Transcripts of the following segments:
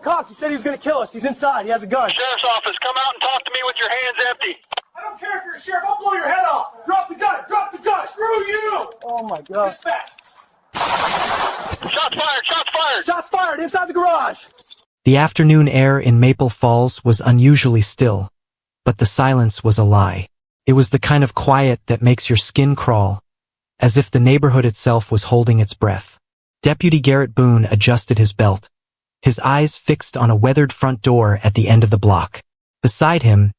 cops. He said he was going to kill us. He's inside. He has a gun. Sheriff's office, come out and talk to me with your hands empty. I don't care if you're a sheriff. I'll blow your head off. Drop the gun. Drop the gun. Screw you. Oh, my God. Dispatch. Shots fired. Shots fired. Shots fired inside the garage. The afternoon air in Maple Falls was unusually still, but the silence was a lie. It was the kind of quiet that makes your skin crawl, as if the neighborhood itself was holding its breath. Deputy Garrett Boone adjusted his belt, his eyes fixed on a weathered front door at the end of the block. Beside him,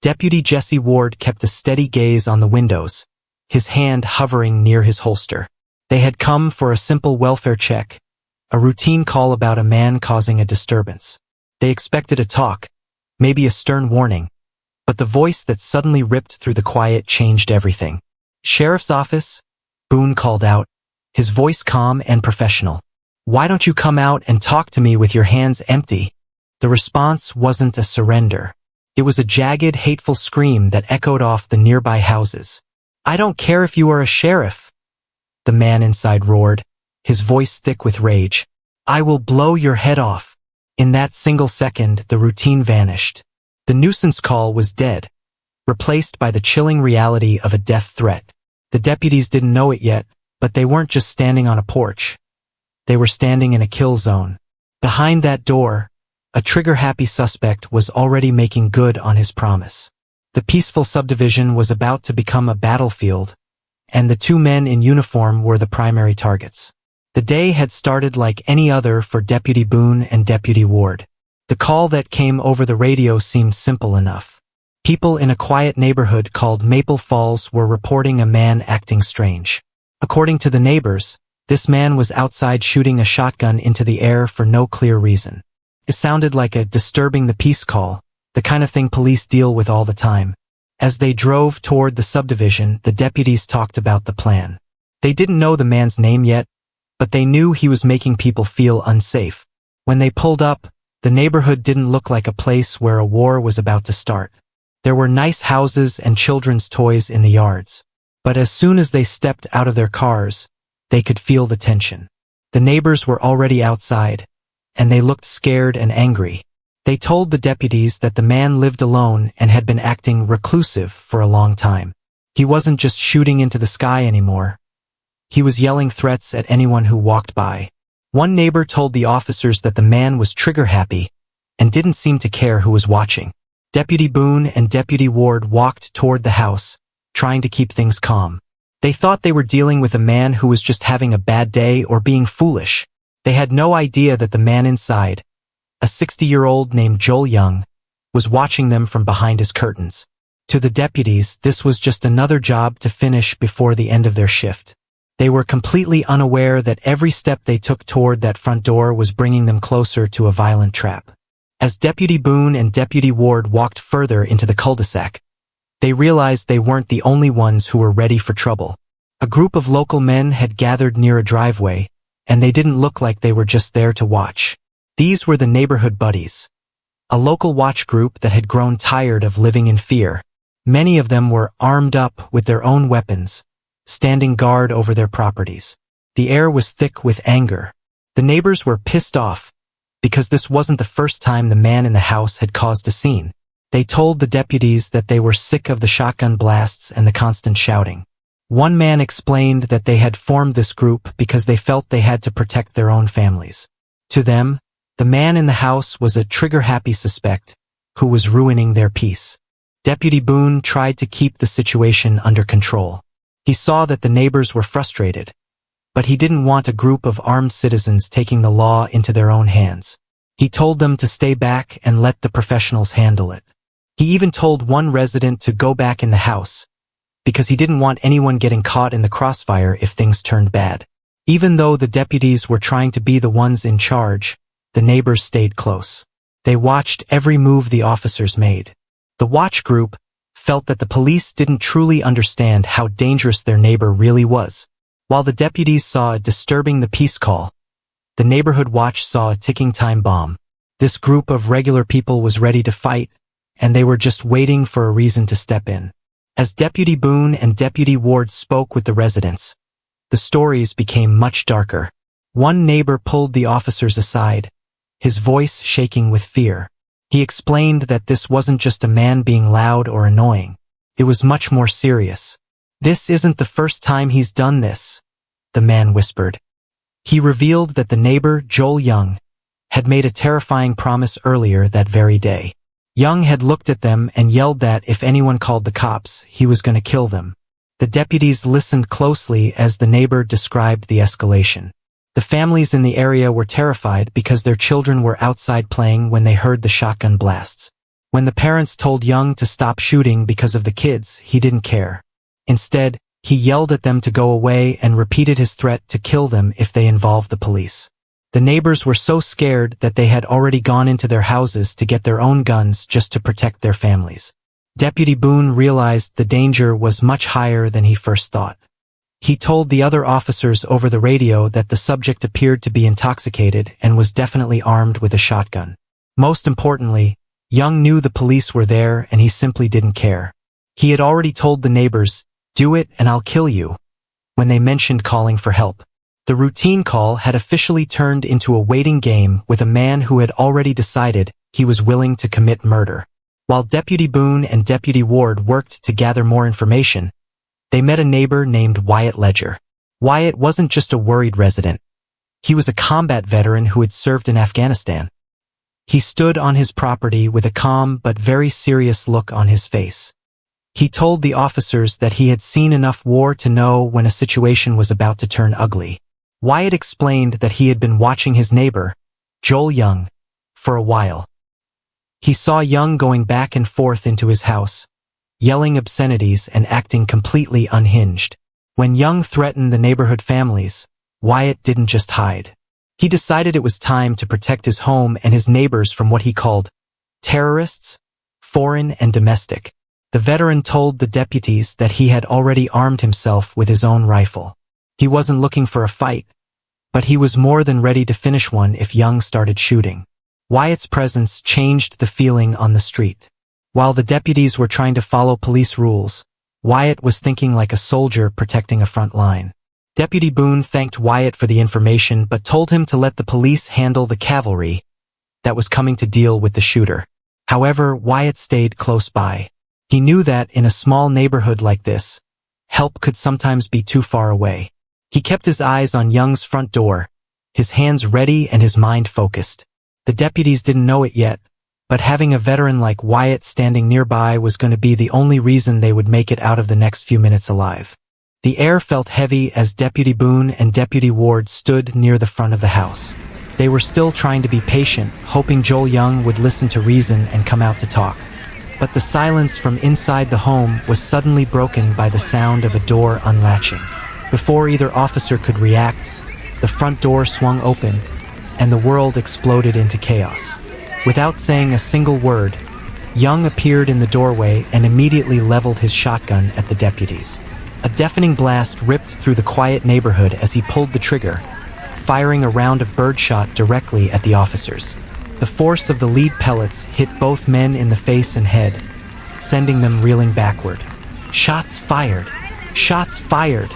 Deputy Jesse Ward kept a steady gaze on the windows, his hand hovering near his holster. They had come for a simple welfare check, a routine call about a man causing a disturbance. They expected a talk, maybe a stern warning, but the voice that suddenly ripped through the quiet changed everything. "Sheriff's office?" Boone called out, his voice calm and professional. "Why don't you come out and talk to me with your hands empty?" The response wasn't a surrender. It was a jagged, hateful scream that echoed off the nearby houses. "I don't care if you are a sheriff," the man inside roared, his voice thick with rage. "I will blow your head off." In that single second, the routine vanished. The nuisance call was dead, replaced by the chilling reality of a death threat. The deputies didn't know it yet, but they weren't just standing on a porch. They were standing in a kill zone. Behind that door, a trigger-happy suspect was already making good on his promise. The peaceful subdivision was about to become a battlefield, and the two men in uniform were the primary targets. The day had started like any other for Deputy Boone and Deputy Ward. The call that came over the radio seemed simple enough. People in a quiet neighborhood called Maple Falls were reporting a man acting strange. According to the neighbors, this man was outside shooting a shotgun into the air for no clear reason. It sounded like a disturbing the peace call, the kind of thing police deal with all the time. As they drove toward the subdivision, the deputies talked about the plan. They didn't know the man's name yet, but they knew he was making people feel unsafe. When they pulled up, the neighborhood didn't look like a place where a war was about to start. There were nice houses and children's toys in the yards. But as soon as they stepped out of their cars, they could feel the tension. The neighbors were already outside, and they looked scared and angry. They told the deputies that the man lived alone and had been acting reclusive for a long time. He wasn't just shooting into the sky anymore. He was yelling threats at anyone who walked by. One neighbor told the officers that the man was trigger-happy and didn't seem to care who was watching. Deputy Boone and Deputy Ward walked toward the house, trying to keep things calm. They thought they were dealing with a man who was just having a bad day or being foolish. They had no idea that the man inside, a 60-year-old named Joel Young, was watching them from behind his curtains. To the deputies, this was just another job to finish before the end of their shift. They were completely unaware that every step they took toward that front door was bringing them closer to a violent trap. As Deputy Boone and Deputy Ward walked further into the cul-de-sac, they realized they weren't the only ones who were ready for trouble. A group of local men had gathered near a driveway, and they didn't look like they were just there to watch. These were the neighborhood buddies, a local watch group that had grown tired of living in fear. Many of them were armed up with their own weapons, standing guard over their properties. The air was thick with anger. The neighbors were pissed off, because this wasn't the first time the man in the house had caused a scene. They told the deputies that they were sick of the shotgun blasts and the constant shouting. One man explained that they had formed this group because they felt they had to protect their own families. To them, the man in the house was a trigger-happy suspect who was ruining their peace. Deputy Boone tried to keep the situation under control. He saw that the neighbors were frustrated, but he didn't want a group of armed citizens taking the law into their own hands. He told them to stay back and let the professionals handle it. He even told one resident to go back in the house, because he didn't want anyone getting caught in the crossfire if things turned bad. Even though the deputies were trying to be the ones in charge, the neighbors stayed close. They watched every move the officers made. The watch group felt that the police didn't truly understand how dangerous their neighbor really was. While the deputies saw it disturbing the peace call, the neighborhood watch saw a ticking time bomb. This group of regular people was ready to fight, and they were just waiting for a reason to step in. As Deputy Boone and Deputy Ward spoke with the residents, the stories became much darker. One neighbor pulled the officers aside, his voice shaking with fear. He explained that this wasn't just a man being loud or annoying. It was much more serious. "This isn't the first time he's done this," the man whispered. He revealed that the neighbor, Joel Young, had made a terrifying promise earlier that very day. Young had looked at them and yelled that if anyone called the cops, he was going to kill them. The deputies listened closely as the neighbor described the escalation. The families in the area were terrified because their children were outside playing when they heard the shotgun blasts. When the parents told Young to stop shooting because of the kids, he didn't care. Instead, he yelled at them to go away and repeated his threat to kill them if they involved the police. The neighbors were so scared that they had already gone into their houses to get their own guns just to protect their families. Deputy Boone realized the danger was much higher than he first thought. He told the other officers over the radio that the subject appeared to be intoxicated and was definitely armed with a shotgun. Most importantly, Young knew the police were there and he simply didn't care. He had already told the neighbors, "Do it and I'll kill you," when they mentioned calling for help. The routine call had officially turned into a waiting game with a man who had already decided he was willing to commit murder. While Deputy Boone and Deputy Ward worked to gather more information, they met a neighbor named Wyatt Ledger. Wyatt wasn't just a worried resident. He was a combat veteran who had served in Afghanistan. He stood on his property with a calm but very serious look on his face. He told the officers that he had seen enough war to know when a situation was about to turn ugly. Wyatt explained that he had been watching his neighbor, Joel Young, for a while. He saw Young going back and forth into his house, yelling obscenities and acting completely unhinged. When Young threatened the neighborhood families, Wyatt didn't just hide. He decided it was time to protect his home and his neighbors from what he called terrorists, foreign and domestic. The veteran told the deputies that he had already armed himself with his own rifle. He wasn't looking for a fight, but he was more than ready to finish one if Young started shooting. Wyatt's presence changed the feeling on the street. While the deputies were trying to follow police rules, Wyatt was thinking like a soldier protecting a front line. Deputy Boone thanked Wyatt for the information but told him to let the police handle the cavalry that was coming to deal with the shooter. However, Wyatt stayed close by. He knew that in a small neighborhood like this, help could sometimes be too far away. He kept his eyes on Young's front door, his hands ready and his mind focused. The deputies didn't know it yet, but having a veteran like Wyatt standing nearby was going to be the only reason they would make it out of the next few minutes alive. The air felt heavy as Deputy Boone and Deputy Ward stood near the front of the house. They were still trying to be patient, hoping Joel Young would listen to reason and come out to talk. But the silence from inside the home was suddenly broken by the sound of a door unlatching. Before either officer could react, the front door swung open, and the world exploded into chaos. Without saying a single word, Young appeared in the doorway and immediately leveled his shotgun at the deputies. A deafening blast ripped through the quiet neighborhood as he pulled the trigger, firing a round of birdshot directly at the officers. The force of the lead pellets hit both men in the face and head, sending them reeling backward. "Shots fired! Shots fired!"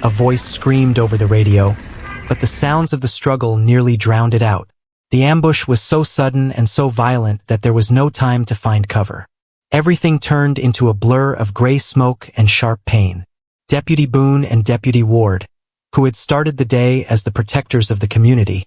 A voice screamed over the radio, but the sounds of the struggle nearly drowned it out. The ambush was so sudden and so violent that there was no time to find cover. Everything turned into a blur of gray smoke and sharp pain. Deputy Boone and Deputy Ward, who had started the day as the protectors of the community,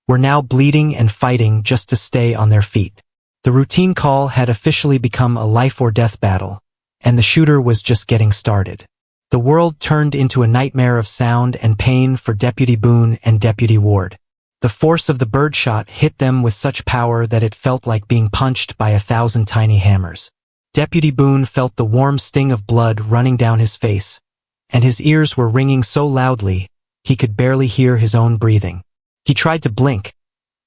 were now bleeding and fighting just to stay on their feet. The routine call had officially become a life-or-death battle, and the shooter was just getting started. The world turned into a nightmare of sound and pain for Deputy Boone and Deputy Ward. The force of the birdshot hit them with such power that it felt like being punched by 1,000 tiny hammers. Deputy Boone felt the warm sting of blood running down his face, and his ears were ringing so loudly he could barely hear his own breathing. He tried to blink,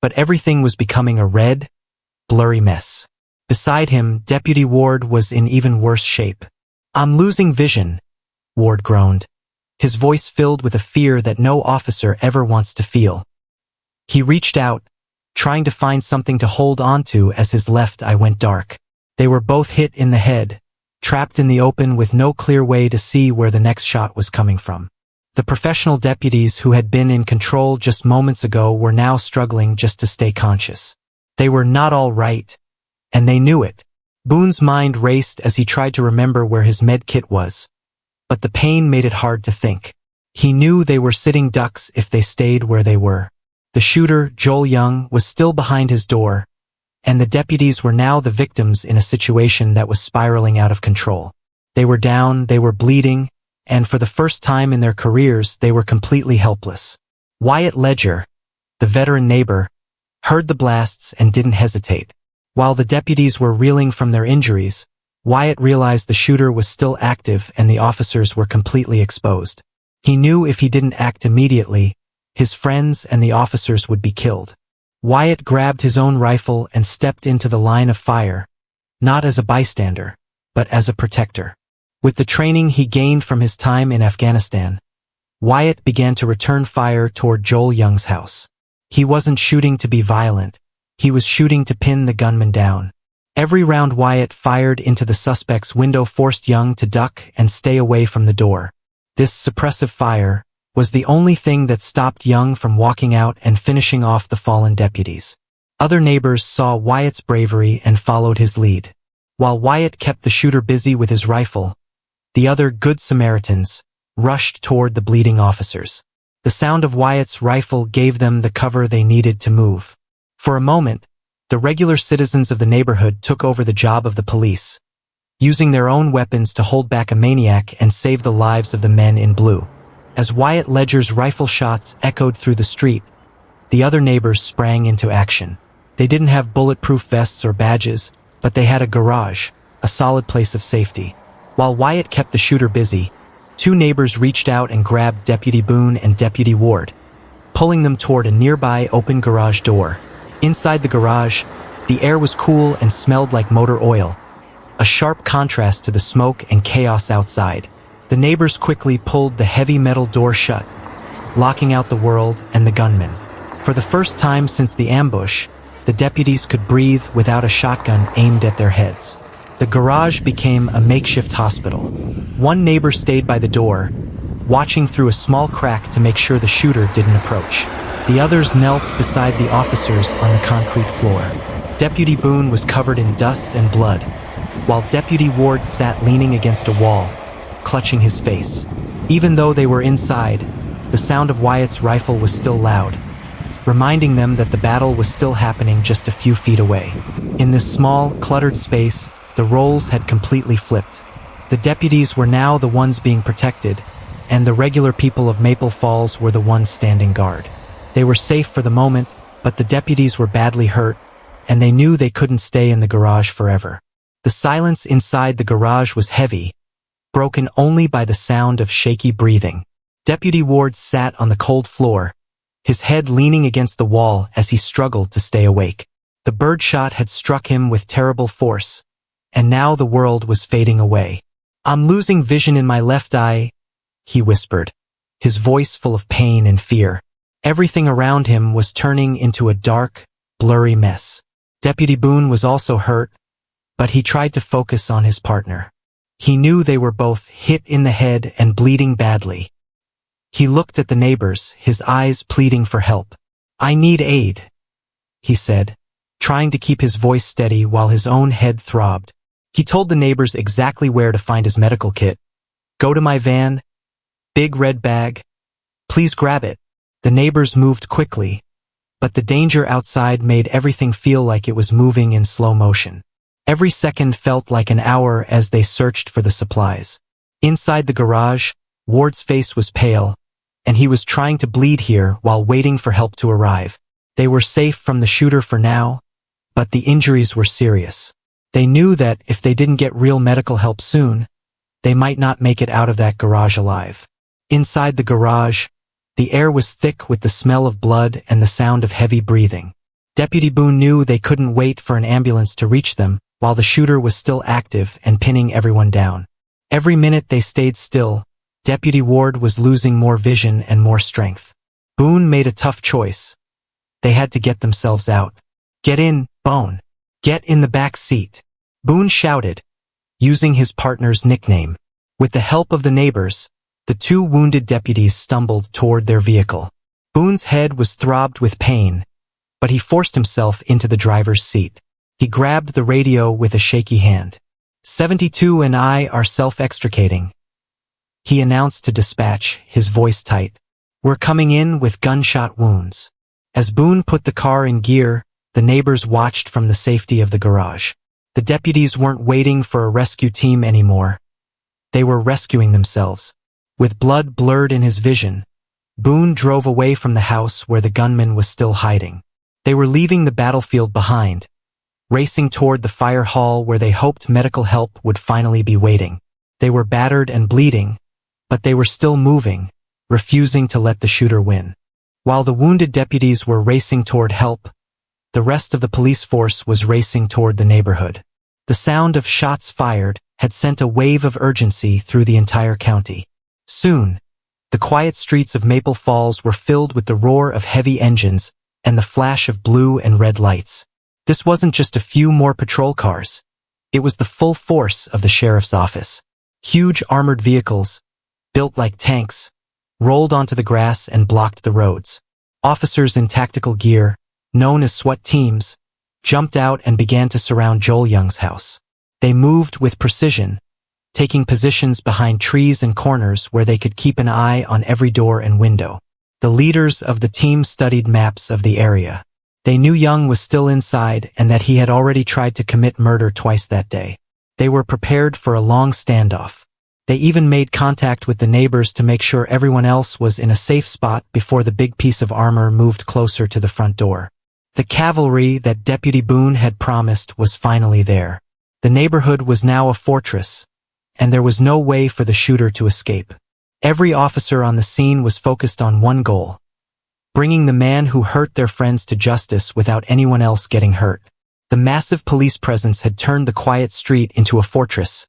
but everything was becoming a red, blurry mess. Beside him, Deputy Ward was in even worse shape. "I'm losing vision," Ward groaned, his voice filled with a fear that no officer ever wants to feel. He reached out, trying to find something to hold onto as his left eye went dark. They were both hit in the head, trapped in the open with no clear way to see where the next shot was coming from. The professional deputies who had been in control just moments ago were now struggling just to stay conscious. They were not all right, and they knew it. Boone's mind raced as he tried to remember where his med kit was. But the pain made it hard to think. He knew they were sitting ducks if they stayed where they were. The shooter, Joel Young, was still behind his door, and the deputies were now the victims in a situation that was spiraling out of control. They were down, they were bleeding, and for the first time in their careers, they were completely helpless. Wyatt Ledger, the veteran neighbor, heard the blasts and didn't hesitate. While the deputies were reeling from their injuries, Wyatt realized the shooter was still active and the officers were completely exposed. He knew if he didn't act immediately, his friends and the officers would be killed. Wyatt grabbed his own rifle and stepped into the line of fire, not as a bystander, but as a protector. With the training he gained from his time in Afghanistan, Wyatt began to return fire toward Joel Young's house. He wasn't shooting to be violent. He was shooting to pin the gunman down. Every round Wyatt fired into the suspect's window forced Young to duck and stay away from the door. This suppressive fire was the only thing that stopped Young from walking out and finishing off the fallen deputies. Other neighbors saw Wyatt's bravery and followed his lead. While Wyatt kept the shooter busy with his rifle, the other Good Samaritans rushed toward the bleeding officers. The sound of Wyatt's rifle gave them the cover they needed to move. For a moment, the regular citizens of the neighborhood took over the job of the police, using their own weapons to hold back a maniac and save the lives of the men in blue. As Wyatt Ledger's rifle shots echoed through the street, the other neighbors sprang into action. They didn't have bulletproof vests or badges, but they had a garage, a solid place of safety. While Wyatt kept the shooter busy, two neighbors reached out and grabbed Deputy Boone and Deputy Ward, pulling them toward a nearby open garage door. Inside the garage, the air was cool and smelled like motor oil, a sharp contrast to the smoke and chaos outside. The neighbors quickly pulled the heavy metal door shut, locking out the world and the gunman. For the first time since the ambush, the deputies could breathe without a shotgun aimed at their heads. The garage became a makeshift hospital. One neighbor stayed by the door, watching through a small crack to make sure the shooter didn't approach. The others knelt beside the officers on the concrete floor. Deputy Boone was covered in dust and blood, while Deputy Ward sat leaning against a wall, clutching his face. Even though they were inside, the sound of Wyatt's rifle was still loud, reminding them that the battle was still happening just a few feet away. In this small, cluttered space, the roles had completely flipped. The deputies were now the ones being protected, and the regular people of Maple Falls were the ones standing guard. They were safe for the moment, but the deputies were badly hurt, and they knew they couldn't stay in the garage forever. The silence inside the garage was heavy, broken only by the sound of shaky breathing. Deputy Ward sat on the cold floor, his head leaning against the wall as he struggled to stay awake. The birdshot had struck him with terrible force, and now the world was fading away. "I'm losing vision in my left eye," he whispered, his voice full of pain and fear. Everything around him was turning into a dark, blurry mess. Deputy Boone was also hurt, but he tried to focus on his partner. He knew they were both hit in the head and bleeding badly. He looked at the neighbors, his eyes pleading for help. "I need aid," he said, trying to keep his voice steady while his own head throbbed. He told the neighbors exactly where to find his medical kit. "Go to my van. Big red bag. Please grab it." The neighbors moved quickly, but the danger outside made everything feel like it was moving in slow motion. Every second felt like an hour as they searched for the supplies. Inside the garage, Ward's face was pale, and he was trying to bleed here while waiting for help to arrive. They were safe from the shooter for now, but the injuries were serious. They knew that if they didn't get real medical help soon, they might not make it out of that garage alive. Inside the garage, the air was thick with the smell of blood and the sound of heavy breathing. Deputy Boone knew they couldn't wait for an ambulance to reach them while the shooter was still active and pinning everyone down. Every minute they stayed still, Deputy Ward was losing more vision and more strength. Boone made a tough choice. They had to get themselves out. "Get in, Bone. Get in the back seat," Boone shouted, using his partner's nickname. With the help of the neighbors, The two wounded deputies stumbled toward their vehicle. Boone's head was throbbed with pain, but he forced himself into the driver's seat. He grabbed the radio with a shaky hand. 72 and I are self-extricating, he announced to dispatch, his voice tight. We're coming in with gunshot wounds. As Boone put the car in gear, the neighbors watched from the safety of the garage. The deputies weren't waiting for a rescue team anymore. They were rescuing themselves. With blood blurred in his vision, Boone drove away from the house where the gunman was still hiding. They were leaving the battlefield behind, racing toward the fire hall where they hoped medical help would finally be waiting. They were battered and bleeding, but they were still moving, refusing to let the shooter win. While the wounded deputies were racing toward help, the rest of the police force was racing toward the neighborhood. The sound of shots fired had sent a wave of urgency through the entire county. Soon, the quiet streets of Maple Falls were filled with the roar of heavy engines and the flash of blue and red lights. This wasn't just a few more patrol cars. It was the full force of the sheriff's office. Huge armored vehicles, built like tanks, rolled onto the grass and blocked the roads. Officers in tactical gear, known as SWAT teams, jumped out and began to surround Joel Young's house. They moved with precision, taking positions behind trees and corners where they could keep an eye on every door and window. The leaders of the team studied maps of the area. They knew Young was still inside and that he had already tried to commit murder twice that day. They were prepared for a long standoff. They even made contact with the neighbors to make sure everyone else was in a safe spot before the big piece of armor moved closer to the front door. The cavalry that Deputy Boone had promised was finally there. The neighborhood was now a fortress, and there was no way for the shooter to escape. Every officer on the scene was focused on one goal: bringing the man who hurt their friends to justice without anyone else getting hurt. The massive police presence had turned the quiet street into a fortress,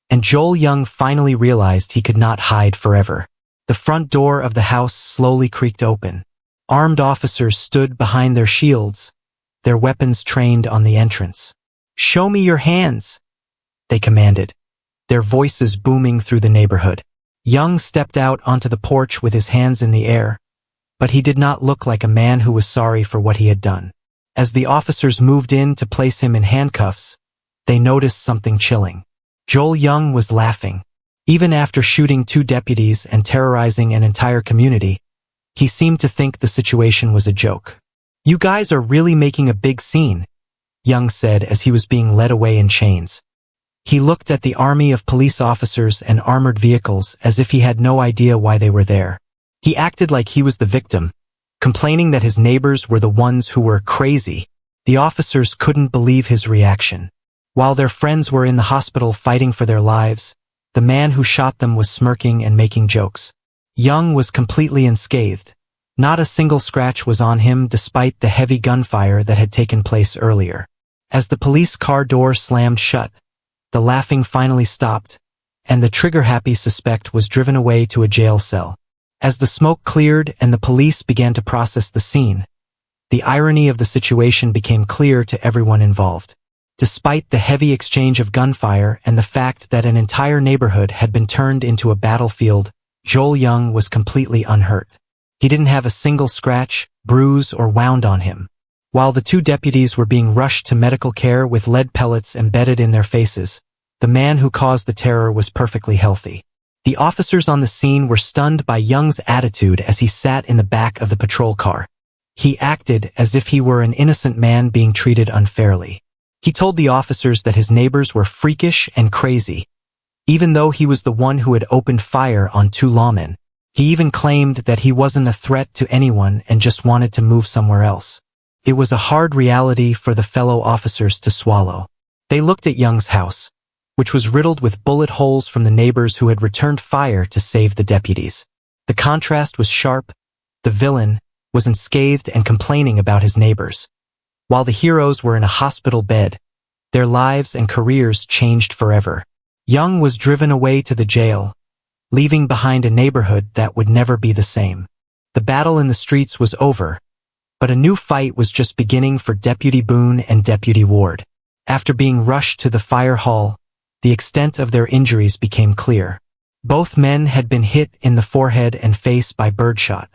and Joel Young finally realized he could not hide forever. The front door of the house slowly creaked open. Armed officers stood behind their shields, their weapons trained on the entrance. "Show me your hands," they commanded, their voices booming through the neighborhood. Young stepped out onto the porch with his hands in the air, but he did not look like a man who was sorry for what he had done. As the officers moved in to place him in handcuffs, they noticed something chilling. Joel Young was laughing. Even after shooting 2 deputies and terrorizing an entire community, he seemed to think the situation was a joke. "You guys are really making a big scene," Young said as he was being led away in chains. He looked at the army of police officers and armored vehicles as if he had no idea why they were there. He acted like he was the victim, complaining that his neighbors were the ones who were crazy. The officers couldn't believe his reaction. While their friends were in the hospital fighting for their lives, the man who shot them was smirking and making jokes. Young was completely unscathed. Not a single scratch was on him despite the heavy gunfire that had taken place earlier. As the police car door slammed shut, the laughing finally stopped, and the trigger-happy suspect was driven away to a jail cell. As the smoke cleared and the police began to process the scene, the irony of the situation became clear to everyone involved. Despite the heavy exchange of gunfire and the fact that an entire neighborhood had been turned into a battlefield, Joel Young was completely unhurt. He didn't have a single scratch, bruise, or wound on him. While the 2 deputies were being rushed to medical care with lead pellets embedded in their faces, the man who caused the terror was perfectly healthy. The officers on the scene were stunned by Young's attitude as he sat in the back of the patrol car. He acted as if he were an innocent man being treated unfairly. He told the officers that his neighbors were freakish and crazy, even though he was the one who had opened fire on 2 lawmen. He even claimed that he wasn't a threat to anyone and just wanted to move somewhere else. It was a hard reality for the fellow officers to swallow. They looked at Young's house, which was riddled with bullet holes from the neighbors who had returned fire to save the deputies. The contrast was sharp. The villain was unscathed and complaining about his neighbors, while the heroes were in a hospital bed. Their lives and careers changed forever. Young was driven away to the jail, leaving behind a neighborhood that would never be the same. The battle in the streets was over, but a new fight was just beginning for Deputy Boone and Deputy Ward. After being rushed to the fire hall, the extent of their injuries became clear. Both men had been hit in the forehead and face by birdshot.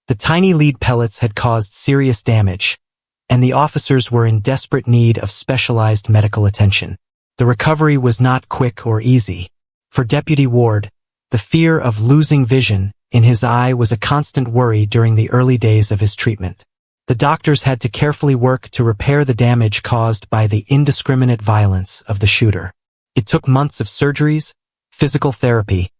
The tiny lead pellets had caused serious damage, and the officers were in desperate need of specialized medical attention. The recovery was not quick or easy. For Deputy Ward, the fear of losing vision in his eye was a constant worry during the early days of his treatment. The doctors had to carefully work to repair the damage caused by the indiscriminate violence of the shooter. It took months of surgeries, physical therapy,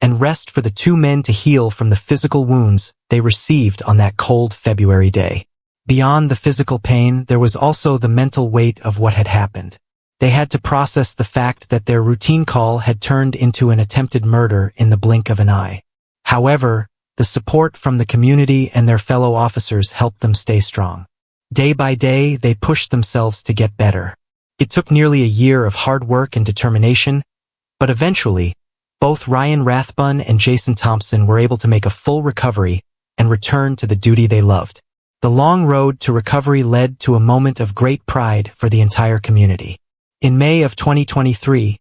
and rest for the two men to heal from the physical wounds they received on that cold February day. Beyond the physical pain, there was also the mental weight of what had happened. They had to process the fact that their routine call had turned into an attempted murder in the blink of an eye. However, the support from the community and their fellow officers helped them stay strong. Day by day, they pushed themselves to get better. It took nearly a year of hard work and determination, but eventually, both Ryan Rathbun and Jason Thompson were able to make a full recovery and return to the duty they loved. The long road to recovery led to a moment of great pride for the entire community. In May of 2023,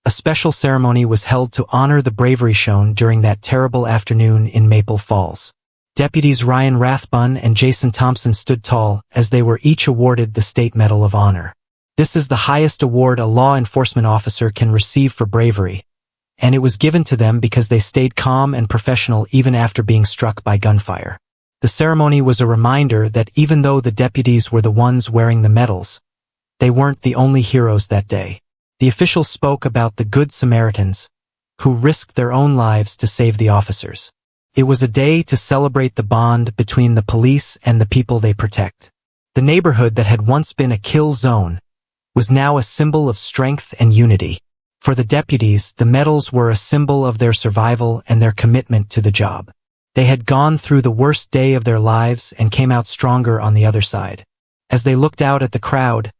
a special ceremony was held to honor the bravery shown during that terrible afternoon in Maple Falls. Deputies Ryan Rathbun and Jason Thompson stood tall as they were each awarded the State Medal of Honor. This is the highest award a law enforcement officer can receive for bravery, and it was given to them because they stayed calm and professional even after being struck by gunfire. The ceremony was a reminder that even though the deputies were the ones wearing the medals, they weren't the only heroes that day. The officials spoke about the Good Samaritans, who risked their own lives to save the officers. It was a day to celebrate the bond between the police and the people they protect. The neighborhood that had once been a kill zone was now a symbol of strength and unity. For the deputies, the medals were a symbol of their survival and their commitment to the job. They had gone through the worst day of their lives and came out stronger on the other side. As they looked out at the crowd,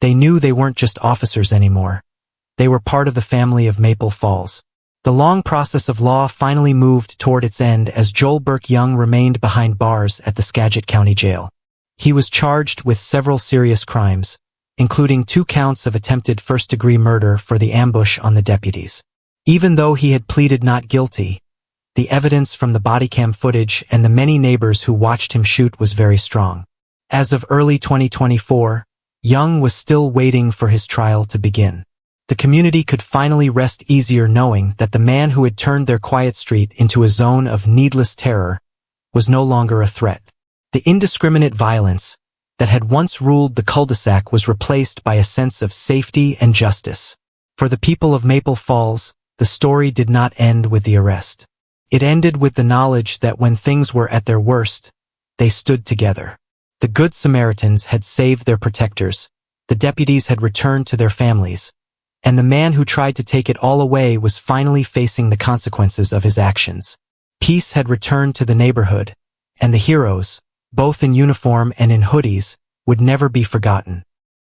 they knew they weren't just officers anymore. They were part of the family of Maple Falls. The long process of law finally moved toward its end as Joel Burke Young remained behind bars at the Skagit County Jail. He was charged with several serious crimes, including 2 counts of attempted first-degree murder for the ambush on the deputies. Even though he had pleaded not guilty, the evidence from the body cam footage and the many neighbors who watched him shoot was very strong. As of early 2024, Young was still waiting for his trial to begin. The community could finally rest easier knowing that the man who had turned their quiet street into a zone of needless terror was no longer a threat. The indiscriminate violence that had once ruled the cul-de-sac was replaced by a sense of safety and justice. For the people of Maple Falls, the story did not end with the arrest. It ended with the knowledge that when things were at their worst, they stood together. The Good Samaritans had saved their protectors, the deputies had returned to their families, and the man who tried to take it all away was finally facing the consequences of his actions. Peace had returned to the neighborhood, and the heroes, both in uniform and in hoodies, would never be forgotten.